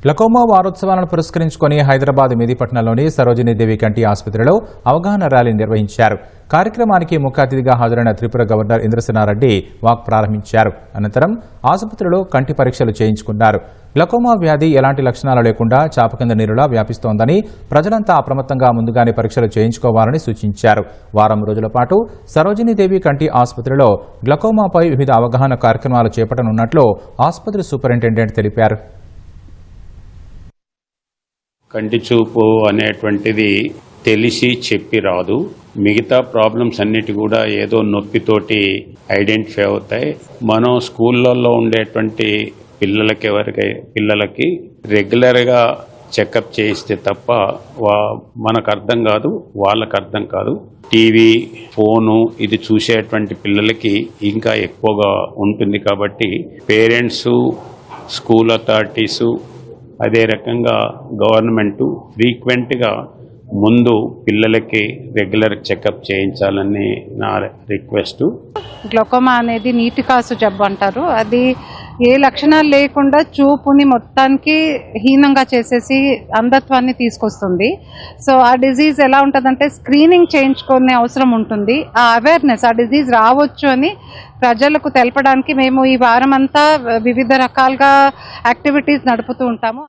Glaucoma వారోత్సవాలను పురస్కరించుకుని హైదరాబాద్ మెహదీపట్నంలోని సరోజినీదేవి కంటి ఆసుపత్రిలో అవగాహన ర్యాలీ నిర్వహించారు. కార్యక్రమానికి ముఖ్య అతిథిగా హాజరైన త్రిపుర గవర్నర్ ఇంద్రసేనారెడ్డి వాక్ ప్రారంభించారు. అనంతరం ఆసుపత్రిలో కంటి పరీక్షలు చేయించుకున్నారు. గ్లకోమా వ్యాధి ఎలాంటి లక్షణాలు లేకుండా చాపకింద నీరులా వ్యాపిస్తోందని, ప్రజలంతా అప్రమత్తంగా ముందుగానే పరీక్షలు చేయించుకోవాలని సూచించారు. వారం రోజుల పాటు సరోజినీదేవి కంటి ఆసుపత్రిలో గ్లకోమాపై వివిధ అవగాహన కార్యక్రమాలు చేపట్టనున్నట్లు ఆసుపత్రి సూపరింటెండెంట్ తెలిపారు. కంటి చూపు అనేటువంటిది తెలిసి చెప్పి రాదు. మిగతా ప్రాబ్లమ్స్ అన్నిటి కూడా ఏదో నొప్పితోటి ఐడెంటిఫై అవుతాయి. మనం స్కూళ్ళల్లో ఉండేటువంటి పిల్లలకి రెగ్యులర్గా చెకప్ చేయిస్తే తప్ప మనకు అర్థం కాదు, వాళ్ళకు అర్థం కాదు. టీవీ, ఫోను ఇది చూసేటువంటి పిల్లలకి ఇంకా ఎక్కువగా ఉంటుంది. కాబట్టి పేరెంట్స్, స్కూల్ అథారిటీసు, అదే రకంగా గవర్నమెంట్ ఫ్రీక్వెంట్గా ముందు పిల్లలకి రెగ్యులర్ చెకప్ చేయించాలని నా రిక్వెస్ట్. గ్లకోమా అనేది నీటి కాసు జబ్బు అంటారు. అది ఏ లక్షణాలు లేకుండా చూపుని మొత్తానికి హీనంగా చేసేసి అంధత్వాన్ని తీసుకొస్తుంది. సో ఆ డిజీజ్ ఎలా ఉంటుందంటే స్క్రీనింగ్ చేయించుకునే అవసరం ఉంటుంది. ఆ అవేర్నెస్, ఆ డిజీజ్ రావచ్చు అని ప్రజలకు తెలపడానికి మేము ఈ వారం అంతా వివిధ రకాలుగా యాక్టివిటీస్ నడుపుతూ ఉంటాము.